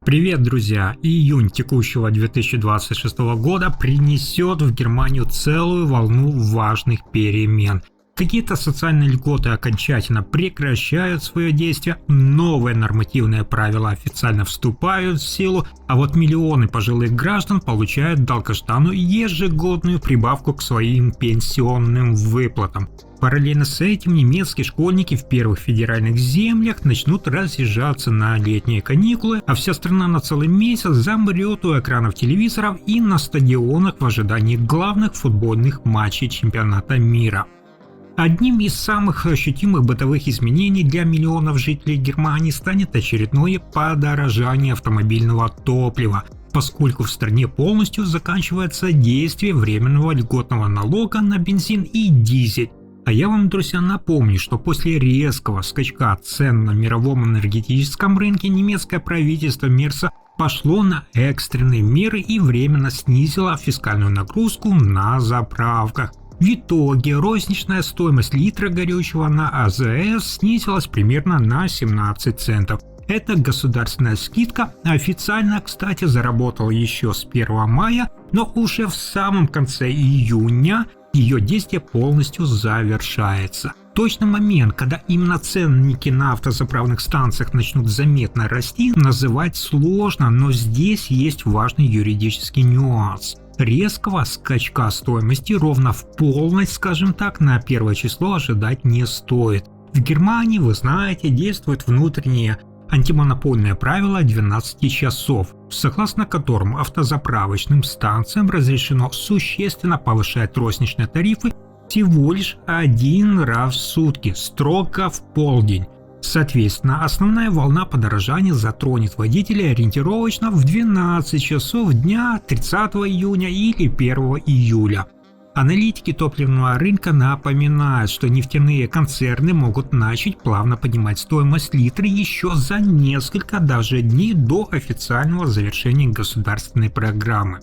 Привет, друзья! Июнь текущего 2026 года принесет в Германию целую волну важных перемен. Какие-то социальные льготы окончательно прекращают свое действие, новые нормативные правила официально вступают в силу, а вот миллионы пожилых граждан получают долгожданную ежегодную прибавку к своим пенсионным выплатам. Параллельно с этим немецкие школьники в первых федеральных землях начнут разъезжаться на летние каникулы, а вся страна на целый месяц замрет у экранов телевизоров и на стадионах в ожидании главных футбольных матчей чемпионата мира. Одним из самых ощутимых бытовых изменений для миллионов жителей Германии станет очередное подорожание автомобильного топлива, поскольку в стране полностью заканчивается действие временного льготного налога на бензин и дизель. А я вам, друзья, напомню, что после резкого скачка цен на мировом энергетическом рынке немецкое правительство Мерса пошло на экстренные меры и временно снизило фискальную нагрузку на заправках. В итоге розничная стоимость литра горючего на АЗС снизилась примерно на 17 центов. Эта государственная скидка официально, кстати, заработала еще с 1 мая, но уже в самом конце июня ее действие полностью завершается. Точный момент, когда именно ценники на автозаправных станциях начнут заметно расти, называть сложно, но здесь есть важный юридический нюанс. Резкого скачка стоимости ровно в полночь, скажем так, на 1 число ожидать не стоит. В Германии, вы знаете, действует внутреннее антимонопольное правило 12 часов, согласно которому автозаправочным станциям разрешено существенно повышать розничные тарифы всего лишь один раз в сутки, строго в полдень. Соответственно, основная волна подорожания затронет водителей ориентировочно в 12 часов дня 30 июня или 1 июля. Аналитики топливного рынка напоминают, что нефтяные концерны могут начать плавно поднимать стоимость литра еще за несколько даже дней до официального завершения государственной программы.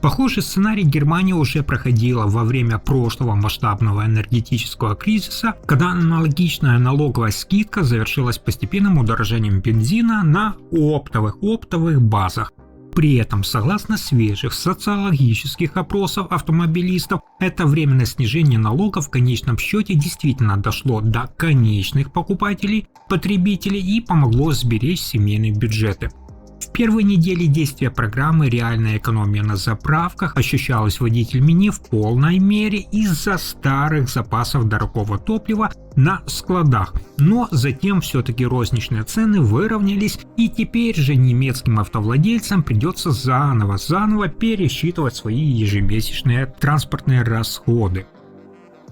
Похожий сценарий Германия уже проходила во время прошлого масштабного энергетического кризиса, когда аналогичная налоговая скидка завершилась постепенным удорожанием бензина на оптовых базах. При этом, согласно свежих социологических опросов автомобилистов, это временное снижение налогов в конечном счете действительно дошло до конечных потребителей и помогло сберечь семейные бюджеты. В первые недели действия программы реальная экономия на заправках ощущалась водителями не в полной мере из-за старых запасов дорогого топлива на складах, но затем все-таки розничные цены выровнялись, и теперь же немецким автовладельцам придется заново пересчитывать свои ежемесячные транспортные расходы.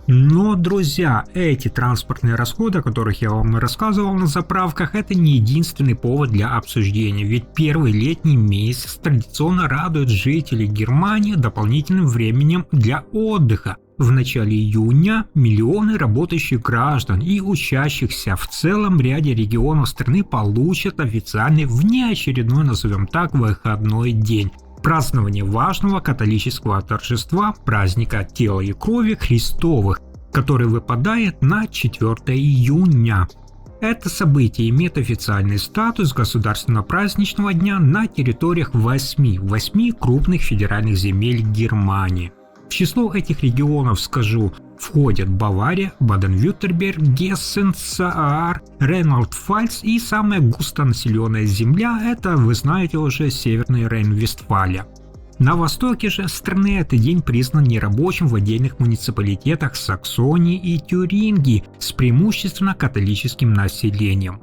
Но, друзья, эти транспортные расходы, о которых я вам и рассказывал на заправках, это не единственный повод для обсуждения, ведь первый летний месяц традиционно радует жителей Германии дополнительным временем для отдыха. В начале июня миллионы работающих граждан и учащихся в целом ряде регионов страны получат официальный внеочередной, назовем так, выходной день. Празднование важного католического торжества праздника тела и крови Христовых, который выпадает на 4 июня. Это событие имеет официальный статус государственного праздничного дня на территориях 8 крупных федеральных земель Германии. В число этих регионов, скажу, входят Бавария, Баден-Вюртемберг, Гессен, Саар, Рейнланд-Пфальц и самая густонаселенная земля – это, вы знаете уже, Северная Рейн-Вестфалия. На востоке же страны этот день признан нерабочим в отдельных муниципалитетах Саксонии и Тюрингии с преимущественно католическим населением.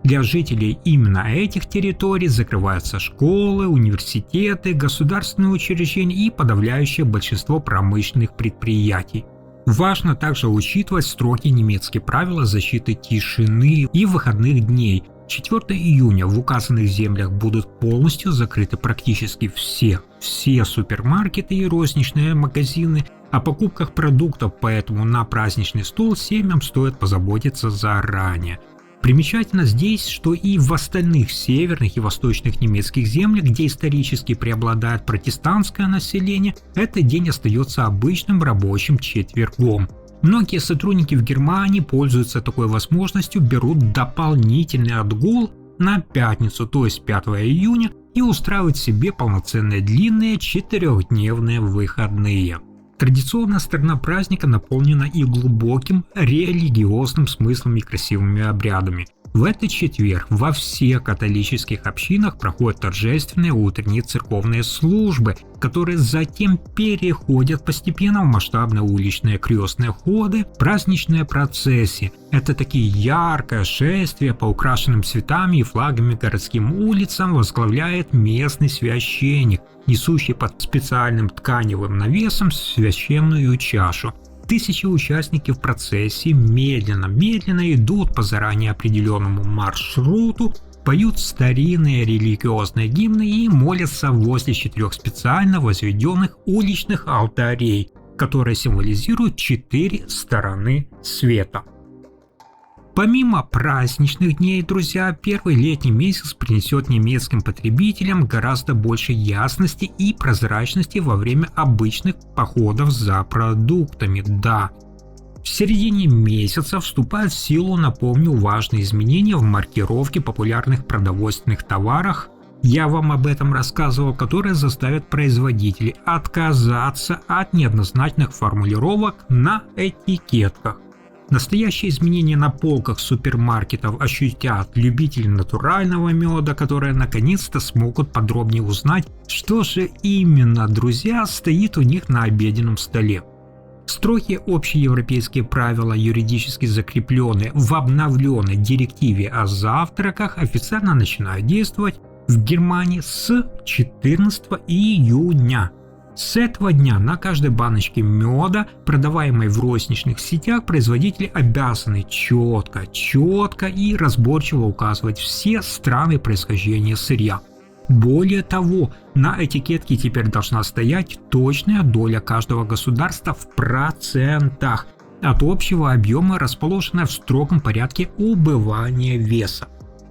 Для жителей именно этих территорий закрываются школы, университеты, государственные учреждения и подавляющее большинство промышленных предприятий. Важно также учитывать строгие немецкие правила защиты тишины и выходных дней. 4 июня в указанных землях будут полностью закрыты практически все супермаркеты и розничные магазины. О покупках продуктов, поэтому на праздничный стол семьям стоит позаботиться заранее. Примечательно здесь, что и в остальных северных и восточных немецких землях, где исторически преобладает протестантское население, этот день остается обычным рабочим четвергом. Многие сотрудники в Германии пользуются такой возможностью, берут дополнительный отгул на пятницу, то есть 5 июня, и устраивать себе полноценные длинные 4-дневные выходные. Традиционная сторона праздника наполнена и глубоким религиозным смыслом и красивыми обрядами. В этот четверг во всех католических общинах проходят торжественные утренние церковные службы, которые затем переходят постепенно в масштабные уличные крестные ходы, праздничные процессии. Это такие яркое шествие по украшенным цветами и флагами городским улицам возглавляет местный священник, несущий под специальным тканевым навесом священную чашу. Тысячи участников процессии медленно идут по заранее определенному маршруту, поют старинные религиозные гимны и молятся возле 4 специально возведенных уличных алтарей, которые символизируют 4 стороны света. Помимо праздничных дней, друзья, первый летний месяц принесет немецким потребителям гораздо больше ясности и прозрачности во время обычных походов за продуктами. Да, в середине месяца вступают в силу, напомню, важные изменения в маркировке популярных продовольственных товаров. Я вам об этом рассказывал, которые заставят производителей отказаться от неоднозначных формулировок на этикетках. Настоящие изменения на полках супермаркетов ощутят любители натурального меда, которые наконец-то смогут подробнее узнать, что же именно, друзья, стоит у них на обеденном столе. Строгие общеевропейские правила, юридически закрепленные в обновленной директиве о завтраках, официально начинают действовать в Германии с 14 июня. С этого дня на каждой баночке меда, продаваемой в розничных сетях, производители обязаны четко и разборчиво указывать все страны происхождения сырья. Более того, на этикетке теперь должна стоять точная доля каждого государства в процентах от общего объема, расположенная в строгом порядке убывания веса.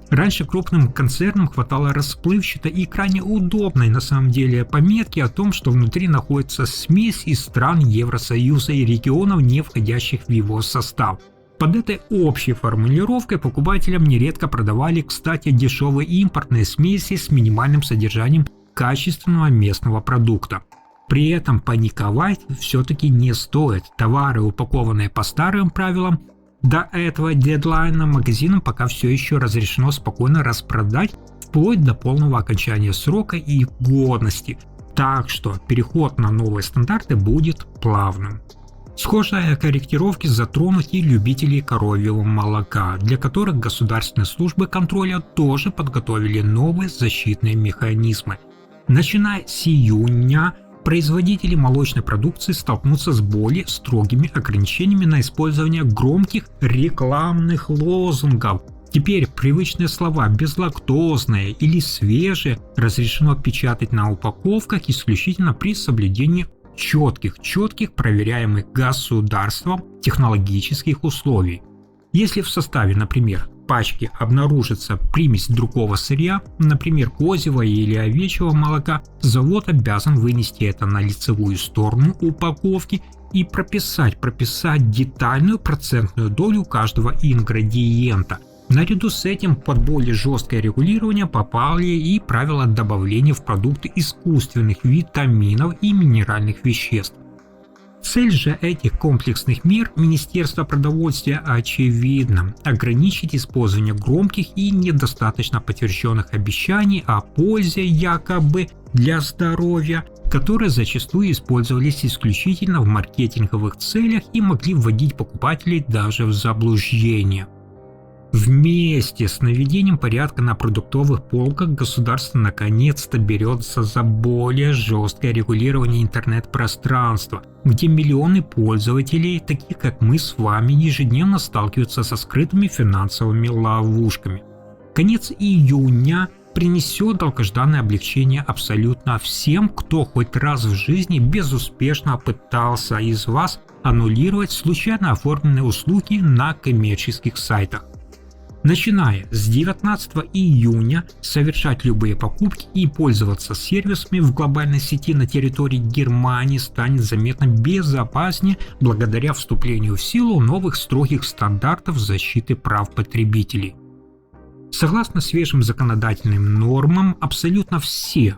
Раньше крупным концернам хватало расплывчатой и крайне удобной на самом деле пометки о том, что внутри находится смесь из стран Евросоюза и регионов, не входящих в его состав. Под этой общей формулировкой покупателям нередко продавали, кстати, дешевые импортные смеси с минимальным содержанием качественного местного продукта. При этом паниковать все-таки не стоит. Товары, упакованные по старым правилам, до этого дедлайна магазинам пока все еще разрешено спокойно распродать вплоть до полного окончания срока и годности, так что переход на новые стандарты будет плавным. Схожие корректировки затронут и любителей коровьего молока, для которых государственные службы контроля тоже подготовили новые защитные механизмы. Начиная с июня, производители молочной продукции столкнутся с более строгими ограничениями на использование громких рекламных лозунгов. Теперь привычные слова «безлактозное» или «свежее» разрешено печатать на упаковках исключительно при соблюдении четких проверяемых государством технологических условий. Если в составе, например, пачки обнаружится примесь другого сырья, например, козьего или овечьего молока, завод обязан вынести это на лицевую сторону упаковки и прописать детальную процентную долю каждого ингредиента. Наряду с этим под более жесткое регулирование попали и правила добавления в продукты искусственных витаминов и минеральных веществ. Цель же этих комплексных мер Министерства продовольствия очевидна – ограничить использование громких и недостаточно подтвержденных обещаний о пользе якобы для здоровья, которые зачастую использовались исключительно в маркетинговых целях и могли вводить покупателей даже в заблуждение. Вместе с наведением порядка на продуктовых полках государство наконец-то берется за более жесткое регулирование интернет-пространства, где миллионы пользователей, таких как мы с вами, ежедневно сталкиваются со скрытыми финансовыми ловушками. Конец июня принесет долгожданное облегчение абсолютно всем, кто хоть раз в жизни безуспешно пытался из вас аннулировать случайно оформленные услуги на коммерческих сайтах. Начиная с 19 июня совершать любые покупки и пользоваться сервисами в глобальной сети на территории Германии станет заметно безопаснее благодаря вступлению в силу новых строгих стандартов защиты прав потребителей. Согласно свежим законодательным нормам, абсолютно все,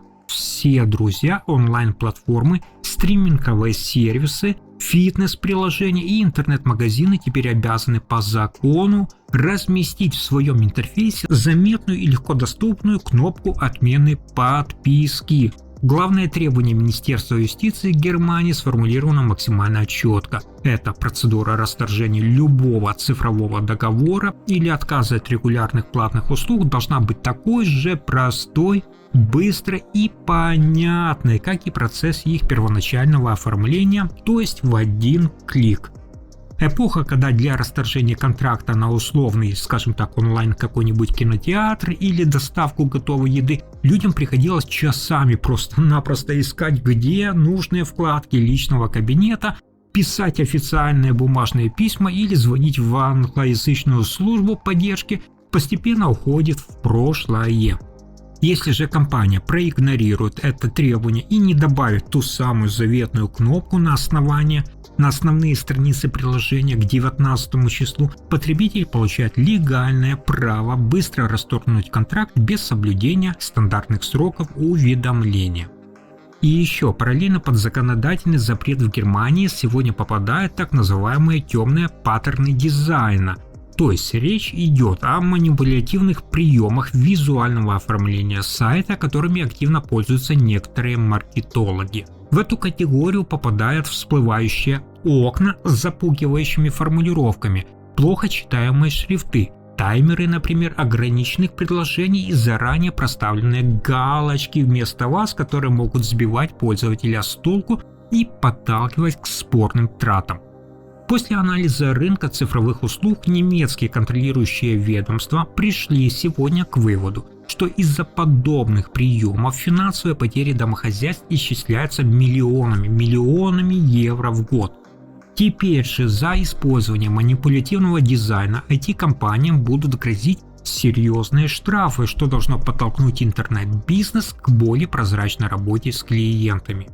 друзья, онлайн-платформы, стриминговые сервисы, фитнес-приложения и интернет-магазины теперь обязаны по закону разместить в своем интерфейсе заметную и легко доступную кнопку отмены подписки. Главное требование Министерства юстиции Германии сформулировано максимально четко. Это процедура расторжения любого цифрового договора или отказа от регулярных платных услуг должна быть такой же простой, быстрой и понятной, как и процесс их первоначального оформления, то есть в один клик. Эпоха, когда для расторжения контракта на условный, скажем так, онлайн какой-нибудь кинотеатр или доставку готовой еды, людям приходилось часами просто-напросто искать, где нужные вкладки личного кабинета, писать официальные бумажные письма или звонить в англоязычную службу поддержки, постепенно уходит в прошлое. Если же компания проигнорирует это требование и не добавит ту самую заветную кнопку на основные страницы приложения к 19 числу, потребитель получает легальное право быстро расторгнуть контракт без соблюдения стандартных сроков уведомления. И еще параллельно под законодательный запрет в Германии сегодня попадают так называемые темные паттерны дизайна. То есть речь идет о манипулятивных приемах визуального оформления сайта, которыми активно пользуются некоторые маркетологи. В эту категорию попадают всплывающие окна с запугивающими формулировками, плохо читаемые шрифты, таймеры, например, ограниченных предложений и заранее проставленные галочки вместо вас, которые могут сбивать пользователя с толку и подталкивать к спорным тратам. После анализа рынка цифровых услуг немецкие контролирующие ведомства пришли сегодня к выводу, что из-за подобных приемов финансовые потери домохозяйств исчисляются миллионами евро в год. Теперь же за использование манипулятивного дизайна IT-компаниям будут грозить серьезные штрафы, что должно подтолкнуть интернет-бизнес к более прозрачной работе с клиентами.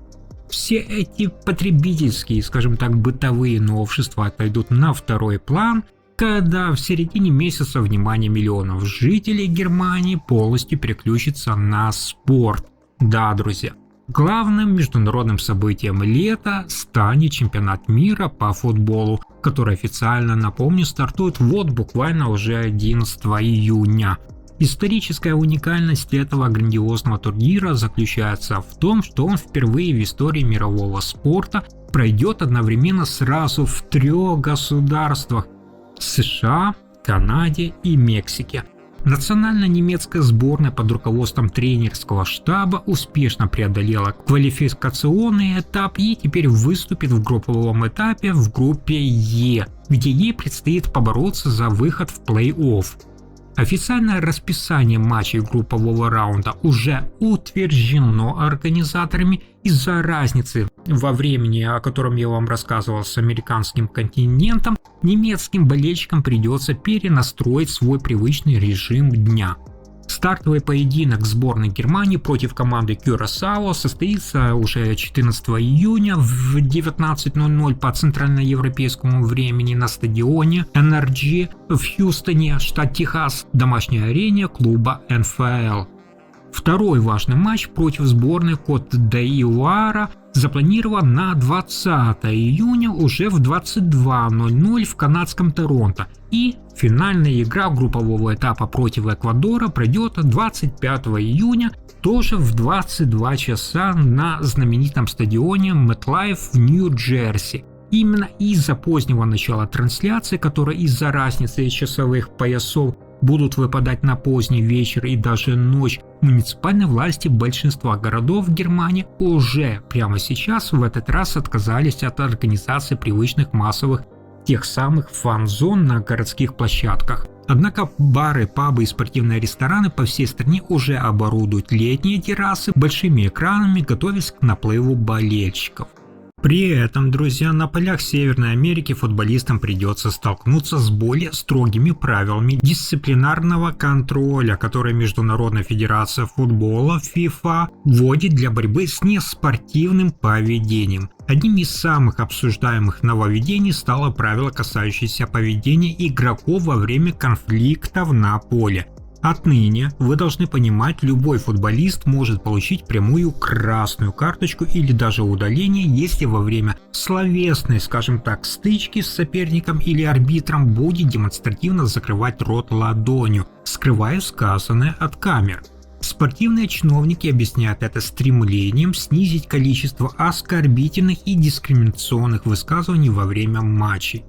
Все эти потребительские, скажем так, бытовые новшества отойдут на второй план, когда в середине месяца внимание миллионов жителей Германии полностью переключится на спорт. Да, друзья, главным международным событием лета станет чемпионат мира по футболу, который официально, напомню, стартует буквально уже 11 июня. Историческая уникальность этого грандиозного турнира заключается в том, что он впервые в истории мирового спорта пройдет одновременно сразу в 3 государствах – США, Канаде и Мексике. Национальная немецкая сборная под руководством тренерского штаба успешно преодолела квалификационный этап и теперь выступит в групповом этапе в группе Е, где ей предстоит побороться за выход в плей-офф. Официальное расписание матчей группового раунда уже утверждено организаторами. Из-за разницы во времени, о котором я вам рассказывал, с американским континентом, немецким болельщикам придется перенастроить свой привычный режим дня. Стартовый поединок сборной Германии против команды Кюрасао состоится уже 14 июня в 19:00 по центральноевропейскому времени на стадионе NRG в Хьюстоне, штат Техас, домашней арене клуба НФЛ. Второй важный матч против сборной Кот-д'Ивуара запланирован на 20 июня уже в 22:00 в канадском Торонто, и финальная игра группового этапа против Эквадора пройдет 25 июня тоже в 22 часа на знаменитом стадионе MetLife в Нью-Джерси. Именно из-за позднего начала трансляции, которая из-за разницы часовых поясов будут выпадать на поздний вечер и даже ночь, муниципальные власти большинства городов Германии уже прямо сейчас в этот раз отказались от организации привычных массовых тех самых фан-зон на городских площадках. Однако бары, пабы и спортивные рестораны по всей стране уже оборудуют летние террасы большими экранами, готовясь к наплыву болельщиков. При этом, друзья, на полях Северной Америки футболистам придется столкнуться с более строгими правилами дисциплинарного контроля, которые Международная федерация футбола FIFA вводит для борьбы с неспортивным поведением. Одним из самых обсуждаемых нововведений стало правило, касающееся поведения игроков во время конфликтов на поле. Отныне вы должны понимать, любой футболист может получить прямую красную карточку или даже удаление, если во время словесной, скажем так, стычки с соперником или арбитром будет демонстративно закрывать рот ладонью, скрывая сказанное от камер. Спортивные чиновники объясняют это стремлением снизить количество оскорбительных и дискриминационных высказываний во время матчей.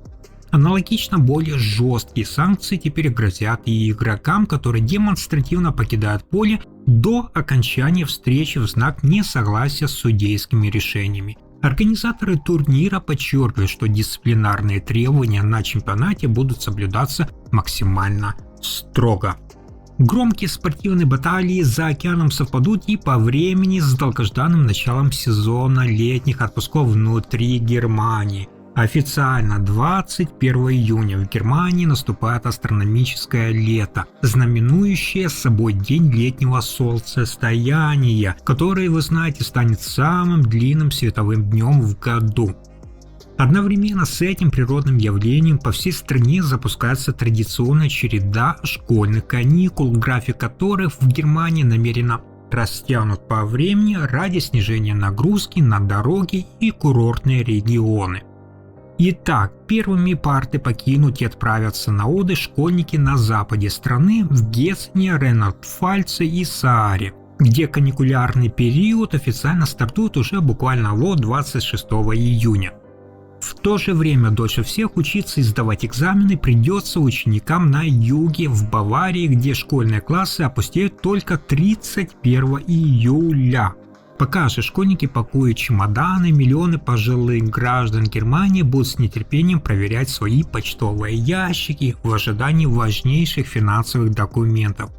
Аналогично более жесткие санкции теперь грозят и игрокам, которые демонстративно покидают поле до окончания встречи в знак несогласия с судейскими решениями. Организаторы турнира подчеркивают, что дисциплинарные требования на чемпионате будут соблюдаться максимально строго. Громкие спортивные баталии за океаном совпадут и по времени с долгожданным началом сезона летних отпусков внутри Германии. Официально 21 июня в Германии наступает астрономическое лето, знаменующее собой день летнего солнцестояния, который, вы знаете, станет самым длинным световым днем в году. Одновременно с этим природным явлением по всей стране запускается традиционная череда школьных каникул, график которых в Германии намеренно растянут по времени ради снижения нагрузки на дороги и курортные регионы. Итак, первыми парты покинут и отправятся на отдых школьники на западе страны, в Гессене, Рейнланд-Пфальце и Сааре, где каникулярный период официально стартует уже буквально 26 июня. В то же время дольше всех учиться и сдавать экзамены придется ученикам на юге, в Баварии, где школьные классы опустеют только 31 июля. Пока же школьники пакуют чемоданы, миллионы пожилых граждан Германии будут с нетерпением проверять свои почтовые ящики в ожидании важнейших финансовых документов.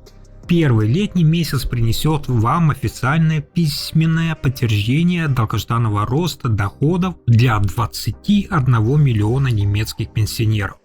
Первый летний месяц принесет вам официальное письменное подтверждение долгожданного роста доходов для 21 миллиона немецких пенсионеров.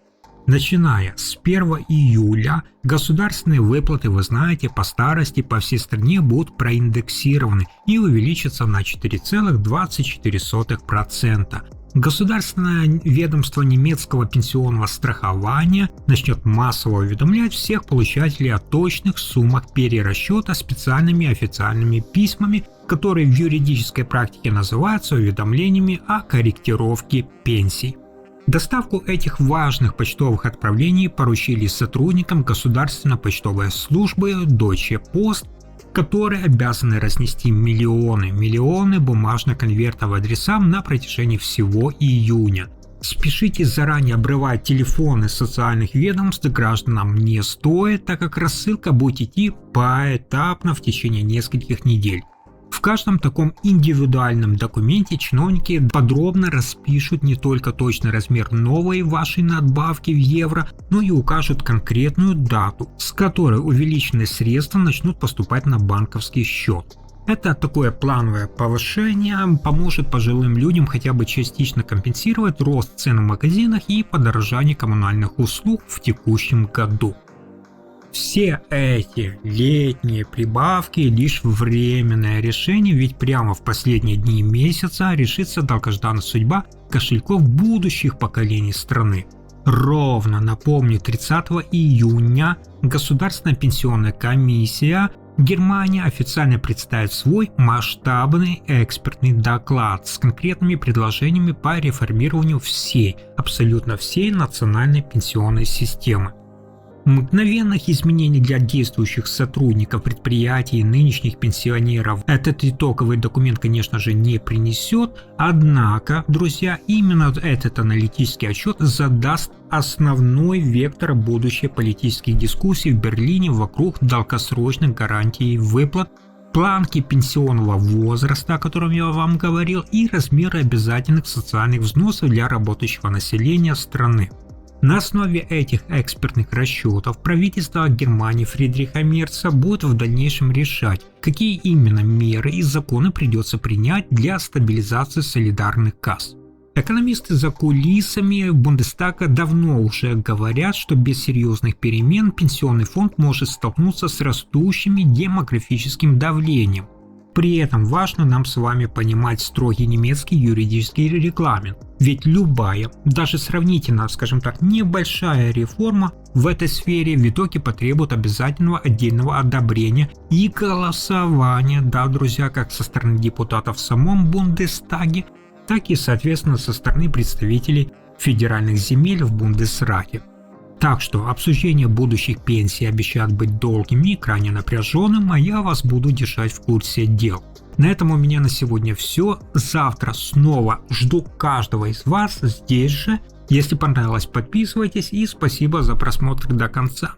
Начиная с 1 июля государственные выплаты, вы знаете, по старости по всей стране будут проиндексированы и увеличатся на 4,24%. Государственное ведомство немецкого пенсионного страхования начнет массово уведомлять всех получателей о точных суммах перерасчета специальными официальными письмами, которые в юридической практике называются уведомлениями о корректировке пенсий. Доставку этих важных почтовых отправлений поручили сотрудникам государственной почтовой службы Deutsche Post, которые обязаны разнести миллионы бумажных конвертов адресам на протяжении всего июня. Спешите заранее обрывать телефоны социальных ведомств гражданам не стоит, так как рассылка будет идти поэтапно в течение нескольких недель. В каждом таком индивидуальном документе чиновники подробно распишут не только точный размер новой вашей надбавки в евро, но и укажут конкретную дату, с которой увеличенные средства начнут поступать на банковский счет. Это такое плановое повышение поможет пожилым людям хотя бы частично компенсировать рост цен в магазинах и подорожание коммунальных услуг в текущем году. Все эти летние прибавки лишь временное решение, ведь прямо в последние дни месяца решится долгожданная судьба кошельков будущих поколений страны. Ровно, напомню, 30 июня Государственная пенсионная комиссия Германии официально представит свой масштабный экспертный доклад с конкретными предложениями по реформированию абсолютно всей национальной пенсионной системы. Мгновенных изменений для действующих сотрудников предприятий и нынешних пенсионеров этот итоговый документ, конечно же, не принесет, однако, друзья, именно этот аналитический отчет задаст основной вектор будущих политических дискуссий в Берлине вокруг долгосрочных гарантий выплат, планки пенсионного возраста, о котором я вам говорил, и размеры обязательных социальных взносов для работающего населения страны. На основе этих экспертных расчетов правительство Германии Фридриха Мерца будет в дальнейшем решать, какие именно меры и законы придется принять для стабилизации солидарных касс. Экономисты за кулисами Бундестага давно уже говорят, что без серьезных перемен пенсионный фонд может столкнуться с растущим демографическим давлением. При этом важно нам с вами понимать строгий немецкий юридический регламент. Ведь любая, даже сравнительно, скажем так, небольшая реформа в этой сфере в итоге потребует обязательного отдельного одобрения и голосования, да, друзья, как со стороны депутатов в самом Бундестаге, так и, соответственно, со стороны представителей федеральных земель в Бундесрате. Так что обсуждение будущих пенсий обещает быть долгим и крайне напряженным, а я вас буду держать в курсе дел. На этом у меня на сегодня все. Завтра снова жду каждого из вас здесь же. Если понравилось, подписывайтесь и спасибо за просмотр до конца.